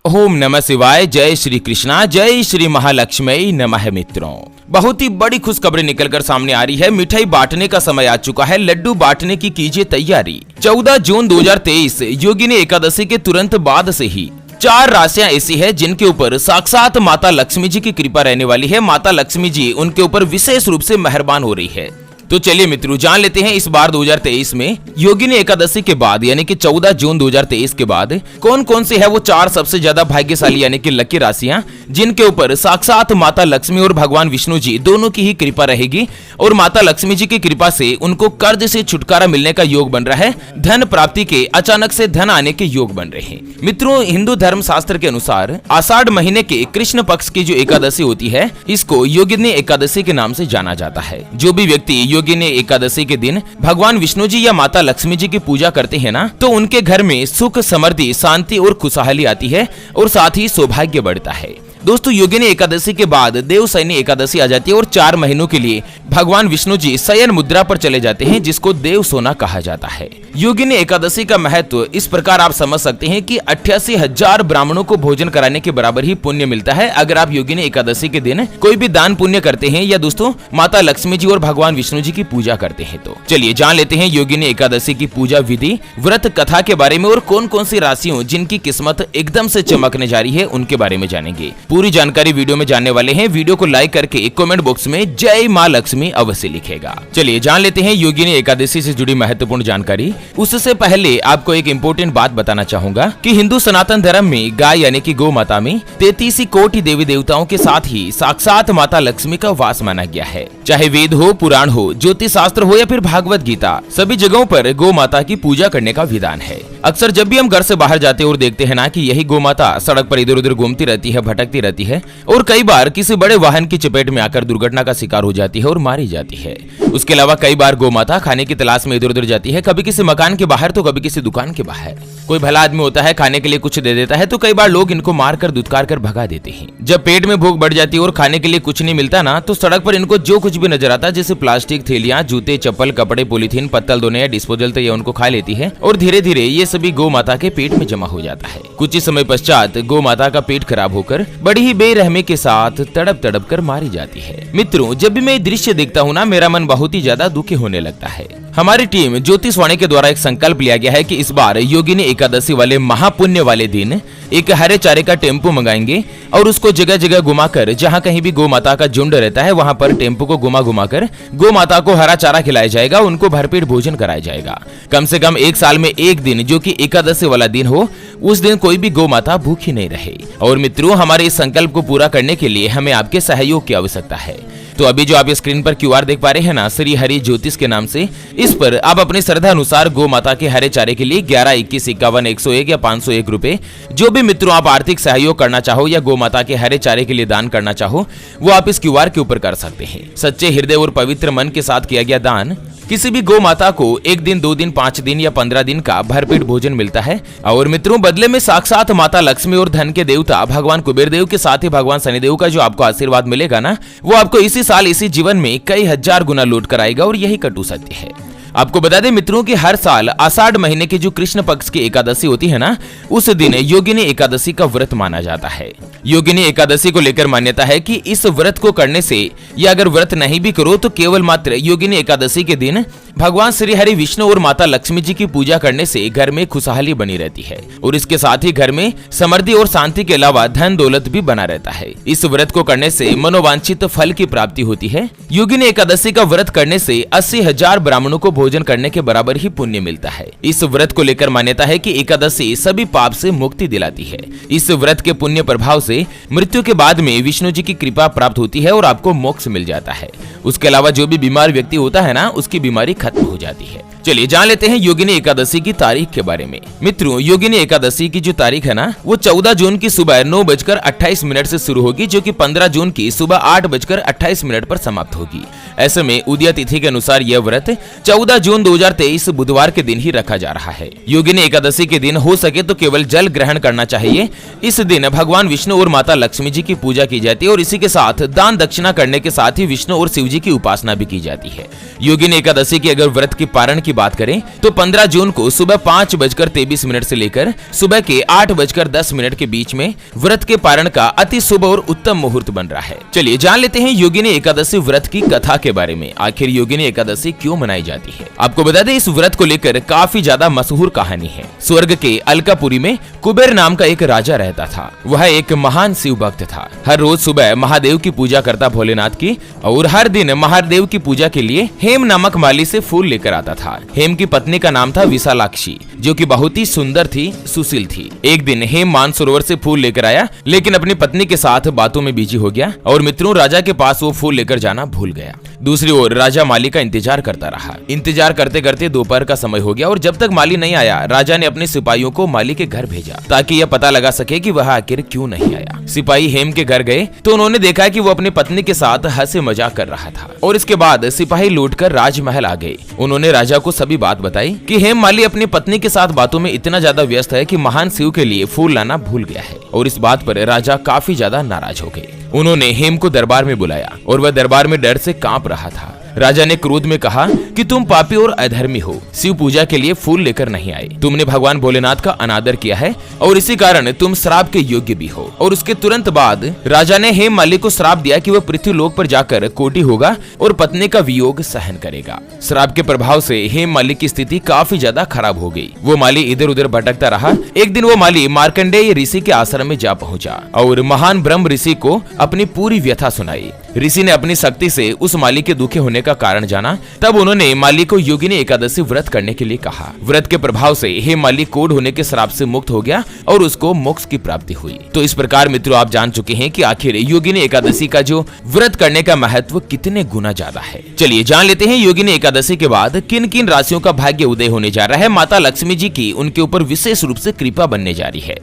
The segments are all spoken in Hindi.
ओम नमः शिवाय। जय श्री कृष्णा, जय श्री महालक्ष्मी नमः। मित्रों, बहुत ही बड़ी खुशखबरी निकलकर सामने आ रही है। मिठाई बांटने का समय आ चुका है, लड्डू बांटने की कीजिए तैयारी। 14 जून 2023 योगिनी एकादशी के तुरंत बाद से ही 4 राशियां ऐसी है जिनके ऊपर साक्षात माता लक्ष्मी जी की कृपा रहने वाली है। माता लक्ष्मी जी उनके ऊपर विशेष रूप से मेहरबान हो रही है। तो चलिए मित्रों, जान लेते हैं इस बार 2023 में योगिनी एकादशी के बाद यानी कि 14 जून 2023 के बाद कौन कौन सी है वो 4 सबसे ज्यादा भाग्यशाली यानी कि लकी राशियां जिनके ऊपर साक्षात माता लक्ष्मी और भगवान विष्णु जी दोनों की ही कृपा रहेगी और माता लक्ष्मी जी की कृपा से उनको कर्ज से छुटकारा मिलने का योग बन रहा है। धन प्राप्ति के, अचानक से धन आने के योग बन रहे हैं। मित्रों, हिंदू धर्म शास्त्र के अनुसार आषाढ़ महीने के कृष्ण पक्ष की जो एकादशी होती है इसको योगिनी एकादशी के नाम से जाना जाता है। जो भी व्यक्ति योगिनी एकादशी के दिन भगवान विष्णु जी या माता लक्ष्मी जी की पूजा करते हैं ना, तो उनके घर में सुख, समृद्धि, शांति और खुशहाली आती है और साथ ही सौभाग्य बढ़ता है। दोस्तों, योगिनी एकादशी के बाद देवशयनी एकादशी आ जाती है और 4 महीनों के लिए भगवान विष्णु जी शयन मुद्रा पर चले जाते हैं जिसको देव सोना कहा जाता है। योगिनी एकादशी का महत्व इस प्रकार आप समझ सकते हैं कि 88,000 ब्राह्मणों को भोजन कराने के बराबर ही पुण्य मिलता है अगर आप योगिनी एकादशी के दिन कोई भी दान पुण्य करते हैं या दोस्तों माता लक्ष्मी जी और भगवान विष्णु जी की पूजा करते हैं। तो चलिए जान लेते हैं योगिनी एकादशी की पूजा विधि, व्रत कथा के बारे में और कौन कौन सी राशियों जिनकी किस्मत एकदम से चमकने जा रही है उनके बारे में जानेंगे। पूरी जानकारी वीडियो में जानने वाले हैं। वीडियो को लाइक करके कमेंट बॉक्स में जय मां लक्ष्मी अवश्य लिखेगा। चलिए जान लेते हैं योगिनी एकादशी से जुड़ी महत्वपूर्ण जानकारी। उससे पहले आपको एक इम्पोर्टेंट बात बताना चाहूंगा कि हिंदू सनातन धर्म में गाय यानी कि गौ माता में 33 कोटि देवी देवताओं के साथ ही साक्षात माता लक्ष्मी का वास माना गया है। चाहे वेद हो, पुराण हो, ज्योतिष शास्त्र हो या फिर भागवत गीता, सभी जगहों पर गौ माता की पूजा करने का विधान है। अक्सर जब भी हम घर से बाहर जाते हैं और देखते हैं ना कि यही गौ माता सड़क पर इधर उधर घूमती रहती है, भटकती रहती है और कई बार किसी बड़े वाहन की चपेट में आकर दुर्घटना का शिकार हो जाती है और मारी जाती है। उसके अलावा कई बार गौ माता खाने की तलाश में इधर उधर जाती है, कभी किसी मकान के बाहर तो कभी किसी दुकान के बाहर। कोई भला आदमी होता है, खाने के लिए कुछ दे देता है तो कई बार लोग इनको मारकर दुत्कार कर भगा देते हैं। जब पेट में भूख बढ़ जाती है और खाने के लिए कुछ नहीं मिलता ना, तो सड़क पर इनको जो कुछ भी नजर आता है जैसे प्लास्टिक, थैलियां, जूते, चप्पल, कपड़े, पॉलीथीन, पत्तल धोने या डिस्पोजल, तो ये उनको खा लेती है और धीरे धीरे ये सभी गौ माता के पेट में जमा हो जाता है। कुछ ही समय पश्चात गौ माता का पेट खराब होकर बड़ी ही बेरहमी के साथ तड़प तड़प कर मारी जाती है। मित्रों, जब भी मैं ये दृश्य देखता हूँ ना, मेरा मन बहुत ही ज्यादा दुखी होने लगता है। हमारी टीम ज्योतिषवाणी के द्वारा एक संकल्प लिया गया है कि इस बार योगिनी एकादशी वाले महापुण्य वाले दिन एक हरे चारे का टेम्पो मंगाएंगे और उसको जगह जगह घुमाकर, जहाँ कहीं भी गौ माता का झुंड रहता है वहां पर टेम्पो को घुमा कर गौ माता को हरा चारा खिलाया जाएगा, उनको भरपेट भोजन कराया जाएगा। कम से कम 1 साल में एक दिन जो कि एकादशी वाला दिन हो, उस दिन कोई भी गौ माता भूखी नहीं रहे। और मित्रों, हमारे इस संकल्प को पूरा करने के लिए हमें आपके सहयोग की आवश्यकता है। तो अभी जो आप स्क्रीन पर QR देख पा रहे हैं ना, श्री हरि ज्योतिष के नाम से, इस पर आप अपनी श्रद्धा अनुसार गौ माता के हरे चारे के लिए 11, 21, 51, 101 या 501 रुपए, जो भी मित्रों आप आर्थिक सहयोग करना चाहो या गौ माता के हरे चारे के लिए दान करना चाहो, वो आप इस QR के ऊपर कर सकते हैं। सच्चे हृदय और पवित्र मन के साथ किया गया दान किसी भी गौ माता को 1 दिन, 2 दिन, 5 दिन या 15 दिन का भरपेट भोजन मिलता है। और मित्रों, बदले में साक्षात माता लक्ष्मी और धन के देवता भगवान कुबेर देव के साथ ही भगवान शनिदेव का जो आपको आशीर्वाद मिलेगा ना, वो आपको इसी साल इसी जीवन में कई हजार गुना लौट कर आएगा और यही कटु सत्य है। आपको बता दें मित्रों कि हर साल आषाढ़ महीने की जो कृष्ण पक्ष की एकादशी होती है ना, उस दिन योगिनी एकादशी का व्रत माना जाता है। योगिनी एकादशी को लेकर मान्यता है कि इस व्रत को करने से, या अगर व्रत नहीं भी करो तो केवल मात्र योगिनी एकादशी के दिन भगवान श्री हरि विष्णु और माता लक्ष्मी जी की पूजा करने से घर में खुशहाली बनी रहती है और इसके साथ ही घर में समृद्धि और शांति के अलावा धन दौलत भी बना रहता है। इस व्रत को करने से मनोवांछित फल की प्राप्ति होती है। योगिनी एकादशी का व्रत करने से 80,000 ब्राह्मणों को भोजन करने के बराबर ही पुण्य मिलता है। इस व्रत को लेकर मान्यता है कि एकादशी सभी पाप से मुक्ति दिलाती है। इस व्रत के पुण्य प्रभाव से मृत्यु के बाद में विष्णु जी की कृपा प्राप्त होती है और आपको मोक्ष मिल जाता है। उसके अलावा जो भी बीमार व्यक्ति होता है ना, उसकी बीमारी खत्म हो जाती है। चलिए जान लेते हैं योगिनी एकादशी की तारीख के बारे में। मित्रों, योगिनी एकादशी की जो तारीख है ना, वो 14 जून की सुबह 9:28 से शुरू होगी, जो कि 15 जून की सुबह 8:28 पर समाप्त होगी। ऐसे में उदय तिथि के अनुसार यह व्रत 14 जून 2023 बुधवार के दिन ही रखा जा रहा है। योगिनी एकादशी के दिन हो सके तो केवल जल ग्रहण करना चाहिए। इस दिन भगवान विष्णु और माता लक्ष्मी जी की पूजा की जाती है और इसी के साथ दान दक्षिणा करने के साथ ही विष्णु और शिव जी की उपासना भी की जाती है। योगिनी एकादशी की अगर व्रत की पारण की की बात करें तो 15 जून को सुबह 5:23 से लेकर सुबह के 8:10 के बीच में व्रत के पारण का अति शुभ और उत्तम मुहूर्त बन रहा है। चलिए जान लेते हैं योगिनी एकादशी व्रत की कथा के बारे में। आखिर योगिनी एकादशी क्यों मनाई जाती है? आपको बता दें, इस व्रत को लेकर काफी ज्यादा मशहूर कहानी है। स्वर्ग के अलकापुरी में कुबेर नाम का एक राजा रहता था। वह एक महान शिव भक्त था। हर रोज सुबह महादेव की पूजा करता भोलेनाथ की, और हर दिन महादेव की पूजा के लिए हेम नामक माली से फूल लेकर आता था। हेम की पत्नी का नाम था विशालाक्षी, जो कि बहुत ही सुंदर थी, सुशील थी। एक दिन हेम मानसरोवर से फूल लेकर आया, लेकिन अपनी पत्नी के साथ बातों में बिजी हो गया और मित्रों राजा के पास वो फूल लेकर जाना भूल गया। दूसरी ओर राजा माली का इंतजार करता रहा। इंतजार करते करते दोपहर का समय हो गया और जब तक माली नहीं आया, राजा ने अपने सिपाहियों को माली के घर भेजा ताकि यह पता लगा सके कि वह आखिर क्यों नहीं आया। सिपाही हेम के घर गए तो उन्होंने देखा कि वो अपनी पत्नी के साथ हंसी मजाक कर रहा था, और इसके बाद सिपाही लौटकर राजमहल आ गए। उन्होंने राजा को सभी बात बताई कि हेम माली अपनी पत्नी के साथ बातों में इतना ज्यादा व्यस्त है कि महान शिव के लिए फूल लाना भूल गया है, और इस बात पर राजा काफी ज्यादा नाराज हो गए। उन्होंने हेम को दरबार में बुलाया और वह दरबार में डर से कांप रहा था। राजा ने क्रोध में कहा कि तुम पापी और अधर्मी हो, शिव पूजा के लिए फूल लेकर नहीं आए, तुमने भगवान भोलेनाथ का अनादर किया है और इसी कारण तुम श्राप के योग्य भी हो। और उसके तुरंत बाद राजा ने हेम माली को श्राप दिया कि वह पृथ्वी लोक पर जाकर कोटी होगा और पत्नी का वियोग सहन करेगा। श्राप के प्रभाव से हेम माली की स्थिति काफी ज्यादा खराब हो गई। वो माली इधर उधर भटकता रहा। एक दिन वो माली मार्कंडेय ऋषि के आश्रम में जा पहुंचा और महान ब्रह्म ऋषि को अपनी पूरी व्यथा सुनाई। ऋषि ने अपनी शक्ति से उस माली के दुखी होने का कारण जाना। तब उन्होंने माली को योगिनी एकादशी व्रत करने के लिए कहा। व्रत के प्रभाव से हेम माली कोढ़ होने के श्राप से मुक्त हो गया और उसको मोक्ष की प्राप्ति हुई। तो इस प्रकार मित्रों आप जान चुके हैं कि आखिर योगिनी एकादशी का जो व्रत करने का महत्व कितने गुना ज्यादा है। चलिए जान लेते हैं योगिनी एकादशी के बाद किन किन राशियों का भाग्य उदय होने जा रहा है। माता लक्ष्मी जी की उनके ऊपर विशेष रूप से कृपा बनने जा रही है।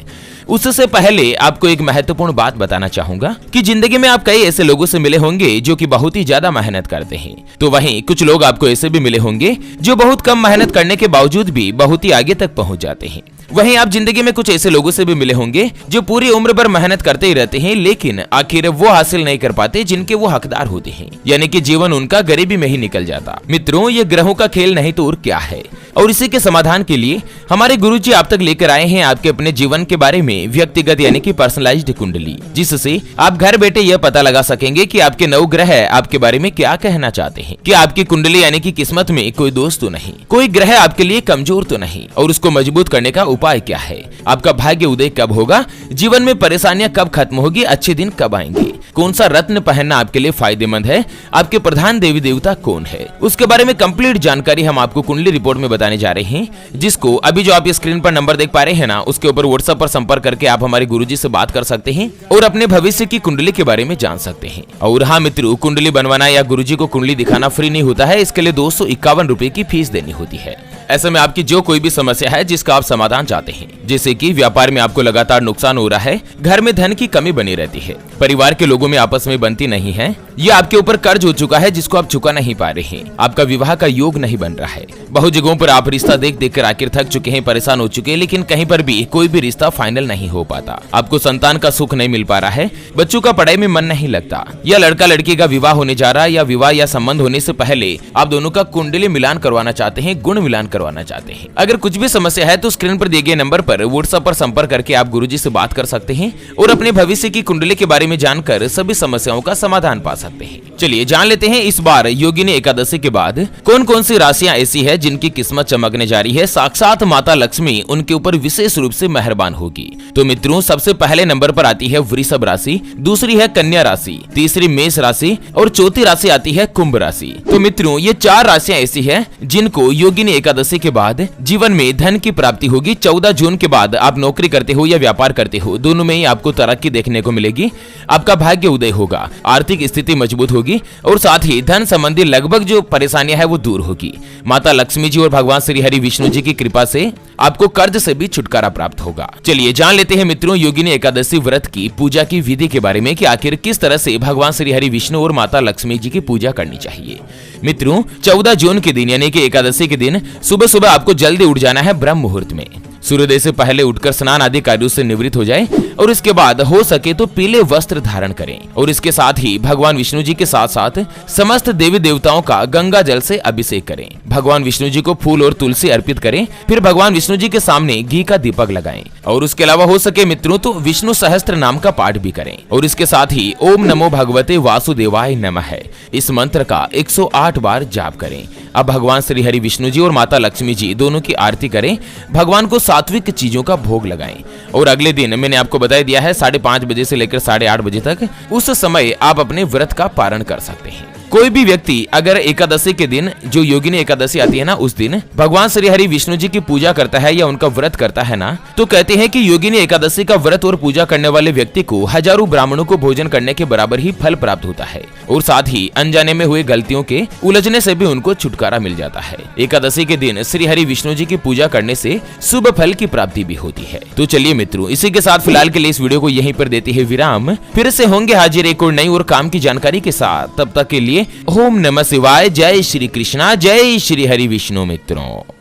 उससे पहले आपको एक महत्वपूर्ण बात बताना चाहूंगा कि जिंदगी में आप कई ऐसे लोगों से मिले होंगे जो कि बहुत ही ज्यादा मेहनत करते हैं, तो वहीं कुछ लोग आपको ऐसे भी मिले होंगे जो बहुत कम मेहनत करने के बावजूद भी बहुत ही आगे तक पहुंच जाते हैं। वहीं आप जिंदगी में कुछ ऐसे लोगों से भी मिले होंगे जो पूरी उम्र भर मेहनत करते ही रहते हैं, लेकिन आखिर वो हासिल नहीं कर पाते जिनके वो हकदार होते हैं, यानी कि जीवन उनका गरीबी में ही निकल जाता। मित्रों ये ग्रहों का खेल नहीं तो और क्या है, और इसी के समाधान के लिए हमारे गुरुजी आप तक लेकर आए हैं आपके अपने जीवन के बारे में व्यक्तिगत यानी कि पर्सनलाइज्ड कुंडली, जिससे आप घर बैठे यह पता लगा सकेंगे कि आपके 9 ग्रह आपके बारे में क्या कहना चाहते हैं, कि आपकी कुंडली यानी कि किस्मत में कोई दोष तो नहीं, कोई ग्रह आपके लिए कमजोर तो नहीं, और उसको मजबूत करने का उपाय क्या है, आपका भाग्य उदय कब होगा, जीवन में परेशानियां कब खत्म होगी, अच्छे दिन कब आएंगे, कौन सा रत्न पहनना आपके लिए फायदेमंद है, आपके प्रधान देवी देवता कौन है, उसके बारे में कंप्लीट जानकारी हम आपको कुंडली रिपोर्ट में बताने जा रहे हैं, जिसको अभी जो आप स्क्रीन पर नंबर देख पा रहे हैं ना, उसके ऊपर व्हाट्सएप पर संपर्क करके आप हमारे गुरुजी से बात कर सकते हैं और अपने भविष्य की कुंडली के बारे में जान सकते हैं। और हाँ मित्रों, कुंडली बनवाना या गुरुजी को कुंडली दिखाना फ्री नहीं होता है, इसके लिए 251 रुपए की फीस देनी होती है। ऐसे में आपकी जो कोई भी समस्या है जिसका आप समाधान चाहते हैं, जैसे कि व्यापार में आपको लगातार नुकसान हो रहा है, घर में धन की कमी बनी रहती है, परिवार के लोगों में आपस में बनती नहीं है, या आपके ऊपर कर्ज हो चुका है जिसको आप चुका नहीं पा रहे हैं, आपका विवाह का योग नहीं बन रहा है, बहुत जगहों पर आप रिश्ता देख देख कर आखिर थक चुके हैं, परेशान हो चुके हैं, लेकिन कहीं पर भी कोई भी रिश्ता फाइनल नहीं हो पाता, आपको संतान का सुख नहीं मिल पा रहा है, बच्चों का पढ़ाई में मन नहीं लगता, या लड़का लड़की का विवाह होने जा रहा है, या विवाह या संबंध होने से पहले आप दोनों का कुंडली मिलान करवाना चाहते हैं, गुण मिलान करवाना चाहते हैं। अगर कुछ भी समस्या है तो स्क्रीन पर दिए गए नंबर पर व्हाट्सएप पर संपर्क करके आप गुरुजी से बात कर सकते हैं और अपने भविष्य की कुंडली के बारे में जानकर सभी समस्याओं का समाधान पा सकते हैं। चलिए जान लेते हैं इस बार योगिनी एकादशी के बाद कौन कौन सी राशियां ऐसी है जिनकी किस्मत चमकने जा रही है, साक्षात माता लक्ष्मी उनके ऊपर विशेष रूप से मेहरबान होगी। तो मित्रों सबसे पहले नंबर पर आती है वृषभ राशि, दूसरी है कन्या राशि, तीसरी मेष राशि और चौथी राशि आती है कुंभ राशि। तो मित्रों ये 4 राशियां ऐसी है जिनको योगिनी एकादशी के बाद जीवन में धन की प्राप्ति होगी। 14 जून के बाद आप नौकरी करते हो या व्यापार करते हो, दोनों में ही आपको तरक्की देखने को मिलेगी, आपका भाग्य उदय होगा, आर्थिक स्थिति मजबूत होगी और साथ ही धन संबंधी लगभग जो परेशानियां है वो दूर होगी। माता लक्ष्मी जी और भगवान श्री हरि विष्णु जी की कृपा से आपको कर्ज से भी छुटकारा प्राप्त होगा। चलिए जान लेते हैं मित्रों योगिनी एकादशी व्रत की पूजा की विधि के बारे में कि आखिर किस तरह से भगवान श्री हरि विष्णु और माता लक्ष्मी जी की पूजा करनी चाहिए। मित्रों 14 जून के दिन यानी कि एकादशी के दिन सुबह सुबह आपको जल्दी उठ जाना है ब्रह्म मुहूर्त में। सूर्योदय से पहले उठकर स्नान आदि कार्यों से निवृत्त हो जाए और इसके बाद हो सके तो पीले वस्त्र धारण करें और इसके साथ ही भगवान विष्णु जी के साथ साथ समस्त देवी देवताओं का गंगा जल से अभिषेक करें। भगवान विष्णु जी को फूल और तुलसी अर्पित करें, फिर भगवान विष्णु जी के सामने घी का दीपक लगाएं और उसके अलावा हो सके मित्रों तो विष्णु सहस्त्र नाम का पाठ भी करें और इसके साथ ही ओम नमो भगवते वासुदेवाय नमः इस मंत्र का 108 बार जाप करें। अब भगवान श्री हरि विष्णु जी और माता लक्ष्मी जी दोनों की आरती करें, भगवान को सात्विक चीजों का भोग लगाएं और अगले दिन मैंने आपको बता दिया है 5:30 बजे से लेकर 8:30 बजे तक, उस समय आप अपने व्रत का पारण कर सकते हैं। कोई भी व्यक्ति अगर एकादशी के दिन, जो योगिनी एकादशी आती है ना, उस दिन भगवान श्री हरि विष्णु जी की पूजा करता है या उनका व्रत करता है ना, तो कहते हैं कि योगिनी एकादशी का व्रत और पूजा करने वाले व्यक्ति को हजारों ब्राह्मणों को भोजन करने के बराबर ही फल प्राप्त होता है और साथ ही अनजाने में हुए गलतियों के उलझने से भी उनको छुटकारा मिल जाता है। एकादशी के दिन श्री हरि विष्णु जी की पूजा करने से शुभ फल की प्राप्ति भी होती है। तो चलिए मित्रों, इसी के साथ फिलहाल के लिए इस वीडियो को यहीं पर देते हैं विराम। फिर से होंगे हाजिर एक और नई और काम की जानकारी के साथ। तब तक के लिए ओम नमः शिवाय। जय श्री कृष्णा, जय श्री हरि विष्णु मित्रों।